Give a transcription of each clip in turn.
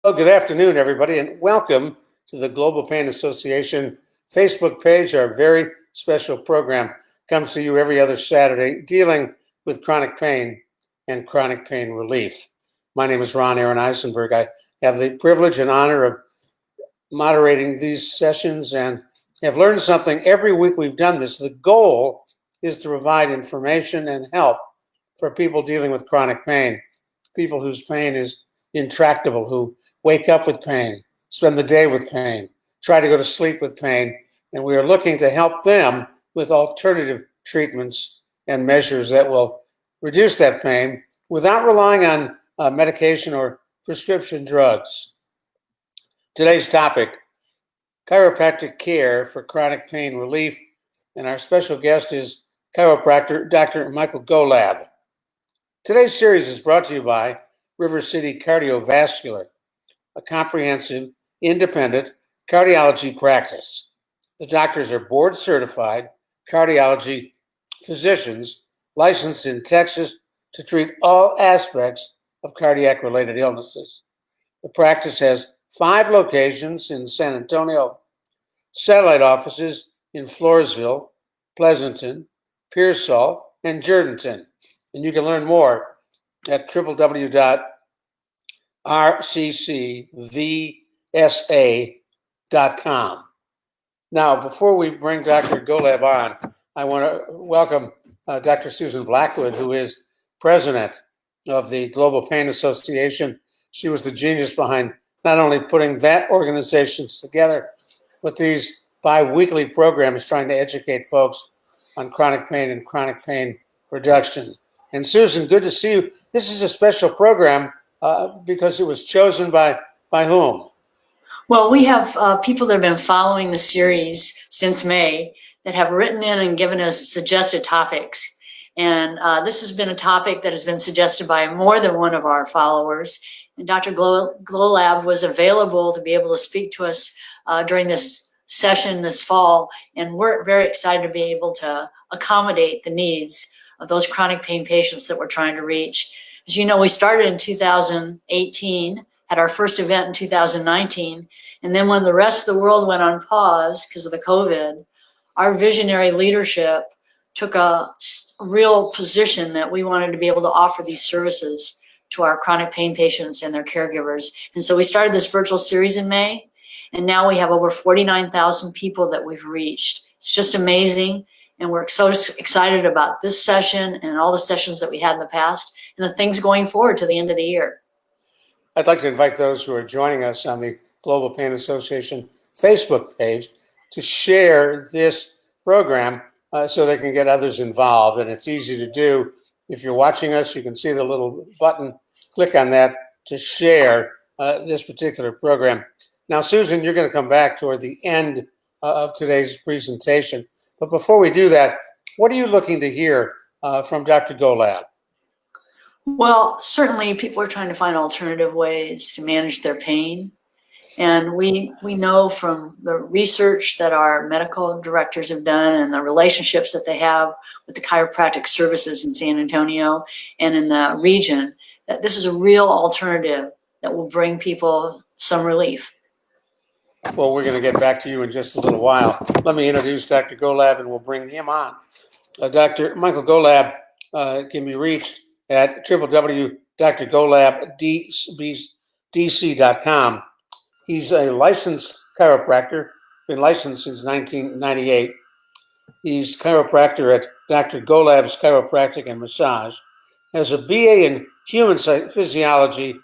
Well, good afternoon, everybody, and welcome to the Global Pain Association Facebook page. Our very special program comes to you every other Saturday dealing with chronic pain and chronic pain relief. My name is Ron Aaron Eisenberg. I have the privilege and honor of moderating these sessions and have learned something every week we've done this. The goal is to provide information and help for people dealing with chronic pain, people whose pain is intractable, who wake up with pain, spend the day with pain, try to go to sleep with pain, and we are looking to help them with alternative treatments and measures that will reduce that pain without relying on medication or prescription drugs. Today's topic, chiropractic care for chronic pain relief, and our special guest is chiropractor Dr. Michael Golab. Today's series is brought to you by River City Cardiovascular, a comprehensive, independent cardiology practice. The doctors are board certified cardiology physicians licensed in Texas to treat all aspects of cardiac related illnesses. The practice has 5 locations in San Antonio, satellite offices in Floresville, Pleasanton, Pearsall, and Jourdanton. And you can learn more at www.rccvsa.com. Now, before we bring Dr. Golab on, I want to welcome Dr. Susan Blackwood, who is president of the Global Pain Association. She was the genius behind not only putting that organization together, but these bi-weekly programs trying to educate folks on chronic pain and chronic pain reduction. And Susan, good to see you. This is a special program because it was chosen by whom? Well, we have people that have been following the series since May that have written in and given us suggested topics. And this has been a topic that has been suggested by more than one of our followers. And Dr. Golab was available to be able to speak to us during this session this fall. And we're very excited to be able to accommodate the needs of those chronic pain patients that we're trying to reach. As you know, we started in 2018, had our first event in 2019, and then when the rest of the world went on pause because of the COVID, our visionary leadership took a real position that we wanted to be able to offer these services to our chronic pain patients and their caregivers. And so we started this virtual series in May, and now we have over 49,000 people that we've reached. It's just amazing. And we're so excited about this session and all the sessions that we had in the past and the things going forward to the end of the year. I'd like to invite those who are joining us on the Global Pain Association Facebook page to share this program so they can get others involved. And it's easy to do. If you're watching us, you can see the little button. Click on that to share this particular program. Now, Susan, you're going to come back toward the end of today's presentation. But before we do that, what are you looking to hear from Dr. Golab? Well, certainly people are trying to find alternative ways to manage their pain. And we know from the research that our medical directors have done and the relationships that they have with the chiropractic services in San Antonio and in the region, that this is a real alternative that will bring people some relief. Well, we're going to get back to you in just a little while. Let me introduce Dr. Golab, and we'll bring him on. Dr. Michael Golab can be reached at www.drgolabdc.com. He's a licensed chiropractor, been licensed since 1998. He's chiropractor at Dr. Golab's Chiropractic and Massage, has a BA in Human Physiology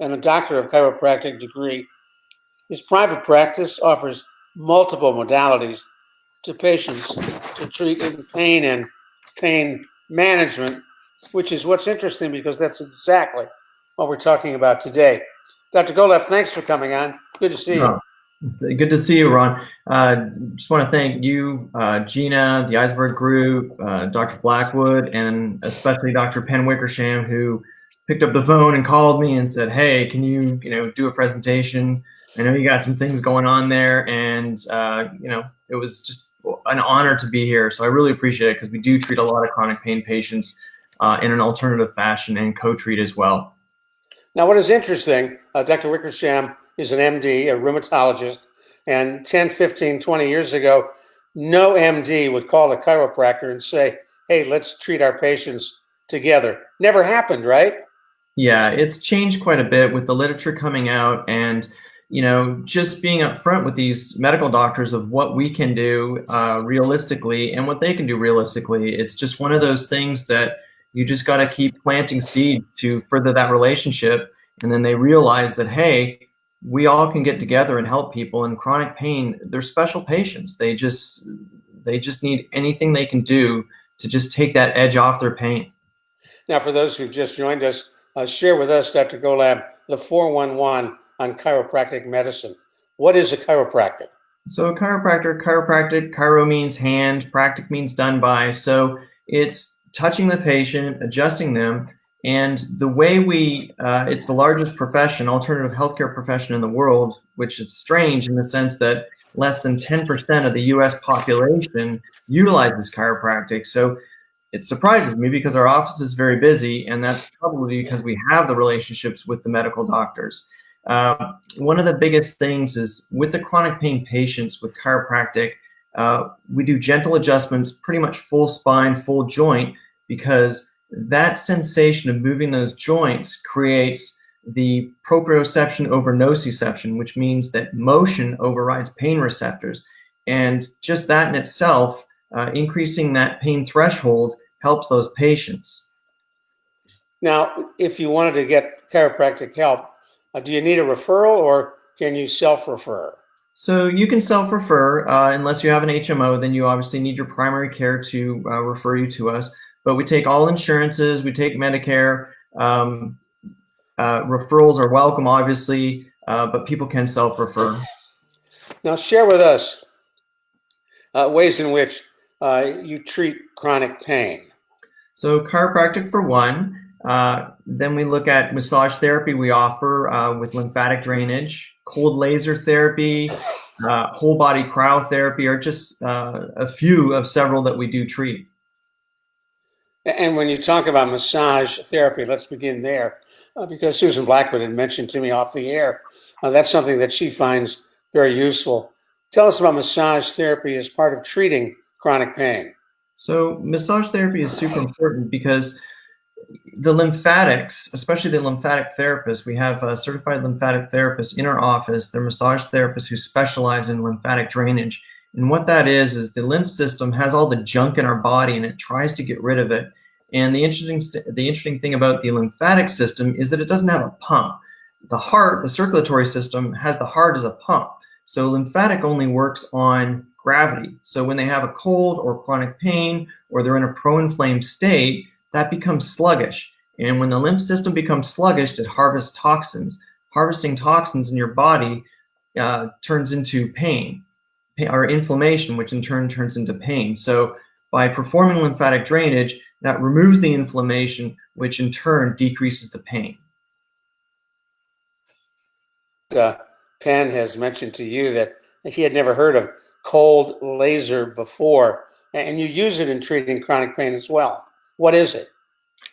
and a Doctor of Chiropractic degree. His private practice offers multiple modalities to patients to treat pain and pain management, which is what's interesting because that's exactly what we're talking about today. Dr. Golab, thanks for coming on. Good to see you. Good to see you, Ron. Just want to thank you, Gina, the Iceberg Group, Dr. Blackwood, and especially Dr. Penn Wickersham, who picked up the phone and called me and said, "Hey, can you do a presentation? I know you got some things going on there," and it was just an honor to be here. So I really appreciate it because we do treat a lot of chronic pain patients in an alternative fashion and co-treat as well. Now, what is interesting, Dr. Wickersham is an MD, a rheumatologist, and 10, 15, 20 years ago, no MD would call a chiropractor and say, hey, let's treat our patients together. Never happened, right? Yeah, it's changed quite a bit with the literature coming out and, just being upfront with these medical doctors of what we can do realistically and what they can do realistically. It's just one of those things that you just got to keep planting seeds to further that relationship. And then they realize that, hey, we all can get together and help people. In chronic pain, they're special patients. They just need anything they can do to just take that edge off their pain. Now, for those who've just joined us, share with us, Dr. Golab, the 411 on chiropractic medicine. What is a chiropractor? So chiropractic, chiro means hand, practic means done by. So it's touching the patient, adjusting them. And the way it's the largest profession, alternative healthcare profession in the world, which is strange in the sense that less than 10% of the US population utilizes chiropractic. So it surprises me because our office is very busy, and that's probably because we have the relationships with the medical doctors. One of the biggest things is with the chronic pain patients with chiropractic, we do gentle adjustments, pretty much full spine, full joint, because that sensation of moving those joints creates the proprioception over nociception, which means that motion overrides pain receptors. And just that in itself, increasing that pain threshold helps those patients. Now, if you wanted to get chiropractic help, do you need a referral or can you self-refer? So you can self-refer unless you have an HMO, then you obviously need your primary care to refer you to us. But we take all insurances, we take Medicare. Referrals are welcome, obviously, but people can self-refer. Now, share with us ways in which you treat chronic pain. So chiropractic for one. Then we look at massage therapy we offer with lymphatic drainage, cold laser therapy, whole body cryotherapy are just a few of several that we do treat. And when you talk about massage therapy, let's begin there, because Susan Blackwood had mentioned to me off the air, that's something that she finds very useful. Tell us about massage therapy as part of treating chronic pain. So massage therapy is super important because the lymphatics, especially the lymphatic therapists, we have certified lymphatic therapists in our office. They're massage therapists who specialize in lymphatic drainage. And what that is the lymph system has all the junk in our body and it tries to get rid of it. And the interesting thing about the lymphatic system is that it doesn't have a pump. The heart, the circulatory system, has the heart as a pump. So lymphatic only works on gravity. So when they have a cold or chronic pain or they're in a pro-inflamed state, that becomes sluggish. And when the lymph system becomes sluggish, it harvests toxins. Harvesting toxins in your body turns into pain or inflammation, which in turn turns into pain. So by performing lymphatic drainage, that removes the inflammation, which in turn decreases the pain. Penn has mentioned to you that he had never heard of cold laser before, and you use it in treating chronic pain as well. What is it?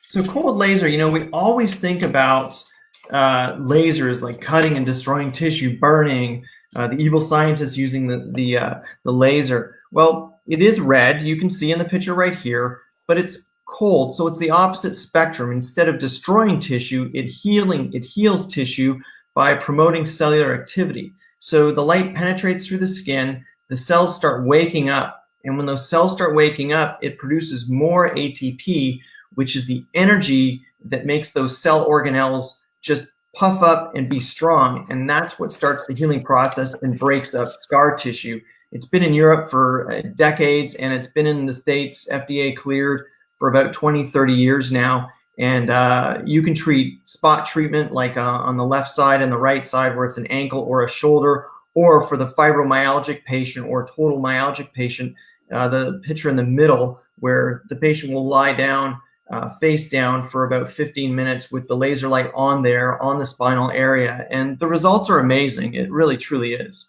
So cold laser, we always think about lasers like cutting and destroying tissue, burning, the evil scientists using the laser. Well, it is red. You can see in the picture right here, but it's cold. So it's the opposite spectrum. Instead of destroying tissue, it heals tissue by promoting cellular activity. So the light penetrates through the skin, the cells start waking up. And when those cells start waking up, it produces more ATP, which is the energy that makes those cell organelles just puff up and be strong. And that's what starts the healing process and breaks up scar tissue. It's been in Europe for decades, and it's been in the States, FDA cleared, for about 20, 30 years now. And you can treat spot treatment like on the left side and the right side where it's an ankle or a shoulder, or for the fibromyalgic patient or total myalgic patient, the picture in the middle where the patient will lie down face down for about 15 minutes with the laser light on there on the spinal area. And the results are amazing. It really, truly is.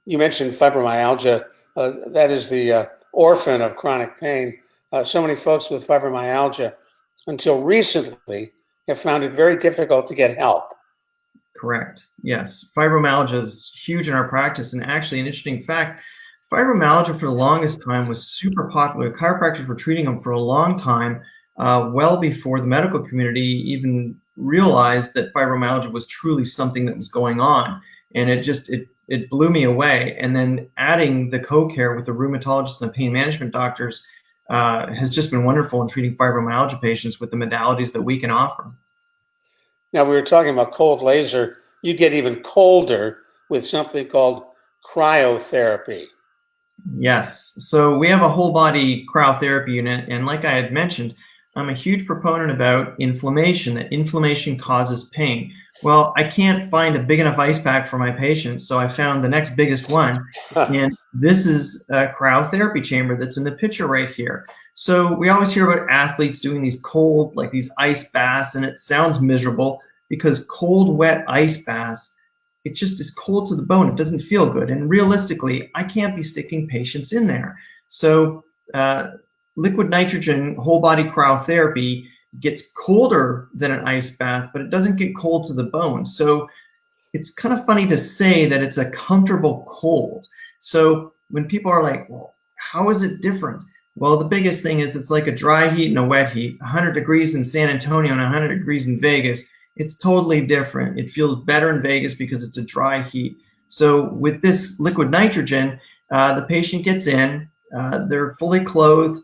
You mentioned fibromyalgia. That is the orphan of chronic pain. So many folks with fibromyalgia, until recently, have found it very difficult to get help. Correct. Yes. Fibromyalgia is huge in our practice. And actually, an interesting fact, fibromyalgia for the longest time was super popular. Chiropractors were treating them for a long time, well before the medical community even realized that fibromyalgia was truly something that was going on. And it blew me away. And then adding the co-care with the rheumatologists and the pain management doctors has just been wonderful in treating fibromyalgia patients with the modalities that we can offer. Now, we were talking about cold laser. You get even colder with something called cryotherapy. Yes. So we have a whole body cryotherapy unit. And like I had mentioned, I'm a huge proponent about inflammation, that inflammation causes pain. Well, I can't find a big enough ice pack for my patients, so I found the next biggest one. And this is a cryotherapy chamber that's in the picture right here. So we always hear about athletes doing these cold, like these ice baths, and it sounds miserable because cold, wet ice baths, it just is cold to the bone. It doesn't feel good. And realistically, I can't be sticking patients in there. So liquid nitrogen whole body cryotherapy gets colder than an ice bath, but it doesn't get cold to the bone. So it's kind of funny to say that it's a comfortable cold. So when people are like, well, how is it different? Well, the biggest thing is it's like a dry heat and a wet heat. 100 degrees in San Antonio and 100 degrees in Vegas. It's totally different. It feels better in Vegas because it's a dry heat. So with this liquid nitrogen, the patient gets in, they're fully clothed,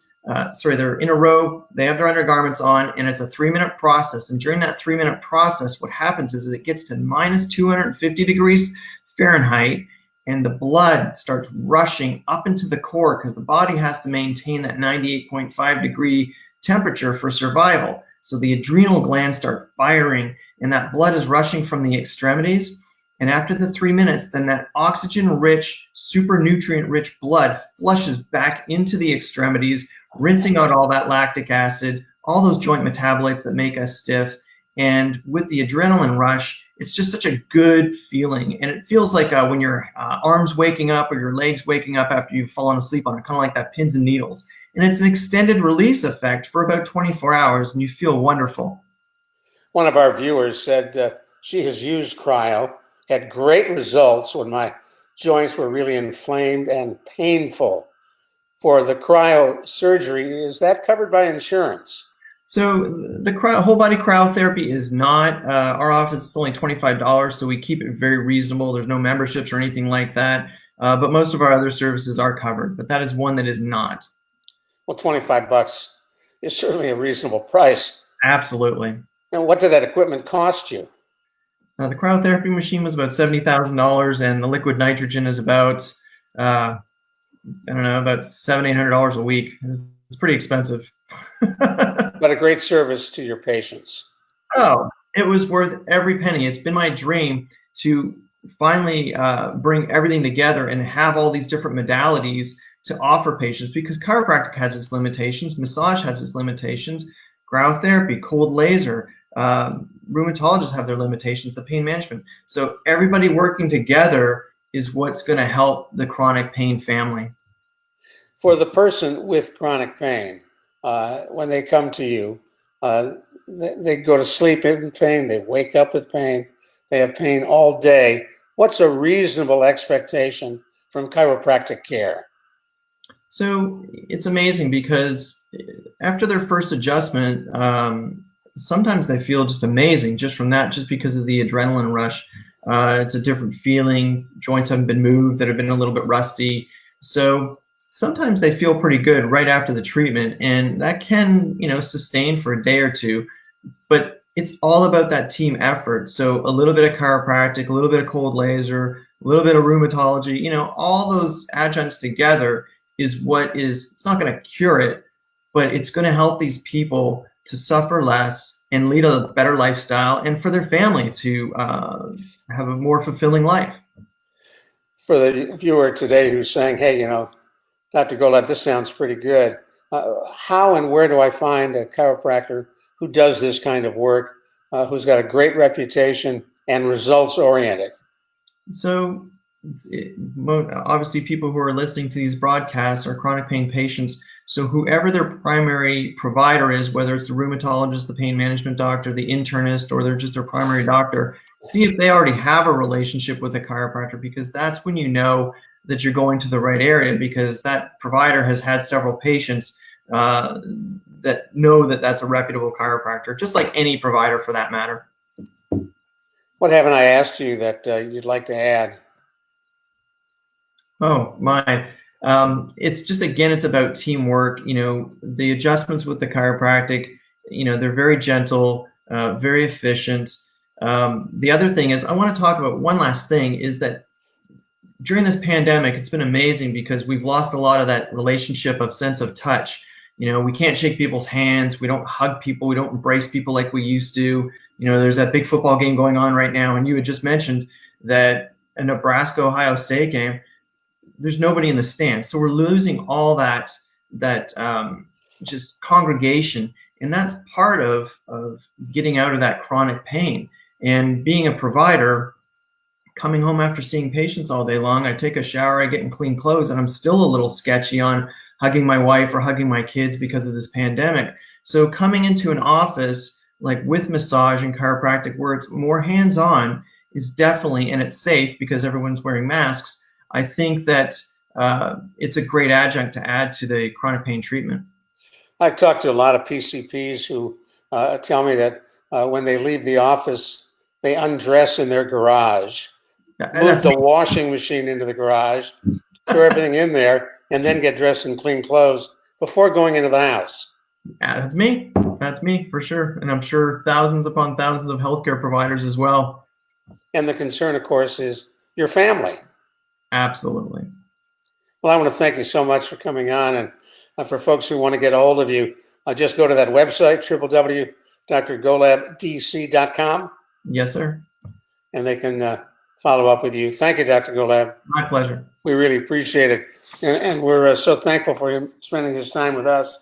they're in a row, they have their undergarments on, and it's a 3-minute process. And during that 3-minute process, what happens is it gets to minus 250 degrees Fahrenheit, and the blood starts rushing up into the core because the body has to maintain that 98.5 degree temperature for survival. So the adrenal glands start firing, and that blood is rushing from the extremities. And after the 3 minutes, then that oxygen-rich, super nutrient-rich blood flushes back into the extremities, rinsing out all that lactic acid, all those joint metabolites that make us stiff. And with the adrenaline rush, it's just such a good feeling. And it feels like when your arms waking up or your legs waking up after you've fallen asleep on it, kind of like that pins and needles. And it's an extended release effect for about 24 hours, and you feel wonderful. One of our viewers said she has used cryo, had great results when my joints were really inflamed and painful. For the cryo surgery, is that covered by insurance? So the whole body cryotherapy is not. Our office is only $25, so we keep it very reasonable. There's no memberships or anything like that. But most of our other services are covered, but that is one that is not. Well, $25 is certainly a reasonable price. Absolutely. And what did that equipment cost you? The cryotherapy machine was about $70,000, and the liquid nitrogen is about, about $700-800 a week. It's pretty expensive. But a great service to your patients. Oh, it was worth every penny. It's been my dream to finally bring everything together and have all these different modalities to offer patients, because chiropractic has its limitations, massage has its limitations, cryotherapy, cold laser, rheumatologists have their limitations, the pain management. So everybody working together is what's going to help the chronic pain family. For the person with chronic pain, when they come to you, they go to sleep in pain, they wake up with pain, they have pain all day. What's a reasonable expectation from chiropractic care? So it's amazing because after their first adjustment, sometimes they feel just amazing just from that, just because of the adrenaline rush. It's a different feeling. Joints haven't been moved that have been a little bit rusty. So sometimes they feel pretty good right after the treatment, and that can, sustain for a day or two. But it's all about that team effort. So a little bit of chiropractic, a little bit of cold laser, a little bit of rheumatology, all those adjuncts together is it's not going to cure it, but it's going to help these people to suffer less and lead a better lifestyle, and for their family to have a more fulfilling life. For the viewer today who's saying, hey, Dr. Golub, this sounds pretty good. How and where do I find a chiropractor who does this kind of work, who's got a great reputation and results oriented? So obviously people who are listening to these broadcasts are chronic pain patients So whoever their primary provider is, whether it's the rheumatologist, the pain management doctor, the internist, or they're just their primary doctor, see if they already have a relationship with a chiropractor, because that's when you know that you're going to the right area, because that provider has had several patients that know that that's a reputable chiropractor, just like any provider for that matter. What haven't I asked you that you'd like to add? Oh, my. It's just, again, it's about teamwork. The adjustments with the chiropractic, they're very gentle, very efficient. The other thing is, I want to talk about one last thing, is that during this pandemic, it's been amazing because we've lost a lot of that relationship of sense of touch. We can't shake people's hands. We don't hug people. We don't embrace people like we used to. There's that big football game going on right now. And you had just mentioned that a Nebraska-Ohio State game, there's nobody in the stands. So we're losing all that just congregation. And that's part of getting out of that chronic pain. And being a provider, coming home after seeing patients all day long, I take a shower, I get in clean clothes, and I'm still a little sketchy on hugging my wife or hugging my kids because of this pandemic. So coming into an office like with massage and chiropractic, where it's more hands-on, is definitely, and it's safe because everyone's wearing masks, I think that it's a great adjunct to add to the chronic pain treatment. I've talked to a lot of PCPs who tell me that when they leave the office, they undress in their garage, move the washing machine into the garage, throw everything in there, and then get dressed in clean clothes before going into the house. Yeah, that's me. That's me for sure. And I'm sure thousands upon thousands of healthcare providers as well. And the concern, of course, is your family. Absolutely. Well, I want to thank you so much for coming on. And for folks who want to get a hold of you, just go to that website, www.drgolabdc.com. Yes, sir. And they can follow up with you. Thank you, Dr. Golab. My pleasure. We really appreciate it. And we're so thankful for him spending his time with us.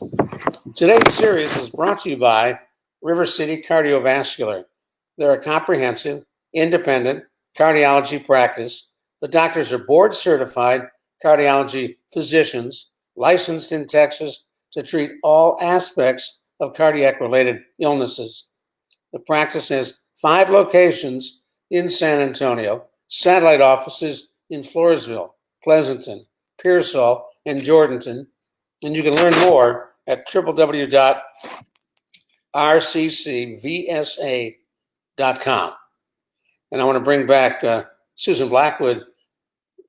Today's series is brought to you by River City Cardiovascular. They're a comprehensive, independent cardiology practice. The doctors are board certified cardiology physicians licensed in Texas to treat all aspects of cardiac-related illnesses. The practice has 5 locations in San Antonio, satellite offices in Floresville, Pleasanton, Pearsall, and Jordanton. And you can learn more at www.rccvsa.com. And I want to bring back Susan Blackwood,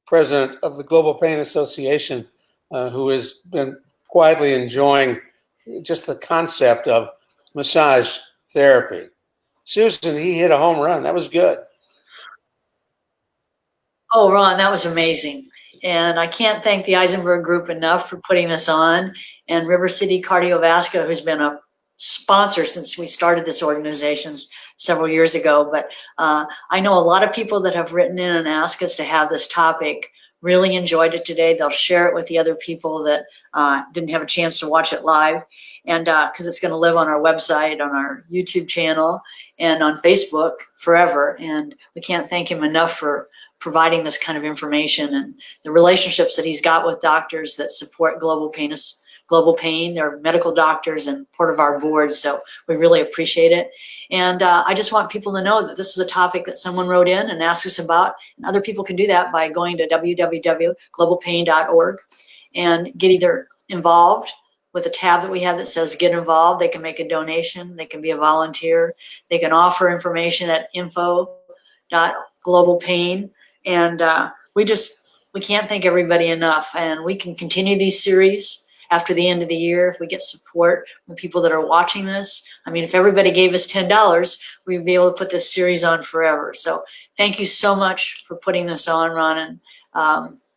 president of the Global Pain Association, who has been quietly enjoying just the concept of massage therapy. Susan, he hit a home run. That was good. Oh, Ron, that was amazing. And I can't thank the Eisenberg Group enough for putting this on, and River City Cardiovascular, who's been a sponsor since we started this organization several years ago. But I know a lot of people that have written in and asked us to have this topic really enjoyed it today. They'll share it with the other people that didn't have a chance to watch it live. And because it's going to live on our website, on our YouTube channel, and on Facebook forever. And we can't thank him enough for providing this kind of information and the relationships that he's got with doctors that support Global Pain. They're medical doctors and part of our board, so we really appreciate it. And I just want people to know that this is a topic that someone wrote in and asked us about, and other people can do that by going to www.globalpain.org and get either involved with a tab that we have that says get involved. They can make a donation, they can be a volunteer, they can offer information at info.globalpain. And we can't thank everybody enough, and we can continue these series after the end of the year if we get support from people that are watching this. I mean, if everybody gave us $10, we'd be able to put this series on forever. So thank you so much for putting this on, Ron, and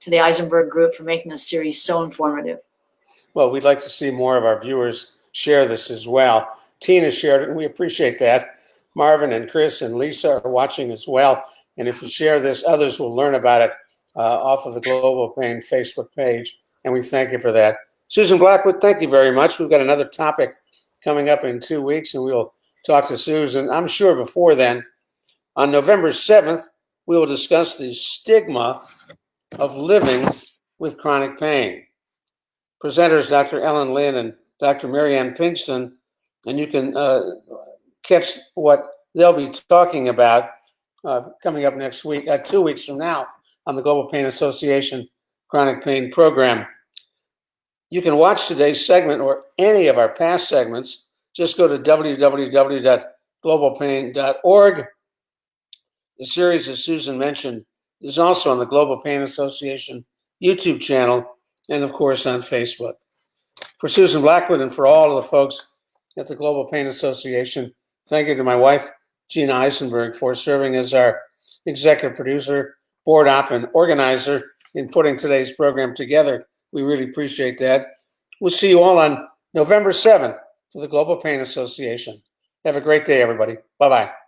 to the Eisenberg Group for making this series so informative. Well, we'd like to see more of our viewers share this as well. Tina shared it, and we appreciate that. Marvin and Chris and Lisa are watching as well. And if you share this, others will learn about it off of the Global Pain Facebook page, and we thank you for that. Susan Blackwood, thank you very much. We've got another topic coming up in 2 weeks, and we'll talk to Susan, I'm sure, before then. On November 7th, we will discuss the stigma of living with chronic pain. presenters, Dr. Ellen Lynn and Dr. Marianne Pinkston, and you can catch what they'll be talking about coming up next week, 2 weeks from now, on the Global Pain Association Chronic Pain Program. You can watch today's segment or any of our past segments. Just go to www.globalpain.org. The series, as Susan mentioned, is also on the Global Pain Association YouTube channel and, of course, on Facebook. For Susan Blackwood and for all of the folks at the Global Pain Association, thank you to my wife, Gina Eisenberg, for serving as our executive producer, board op, and organizer in putting today's program together. We really appreciate that. We'll see you all on November 7th for the Global Pain Association. Have a great day, everybody. Bye-bye.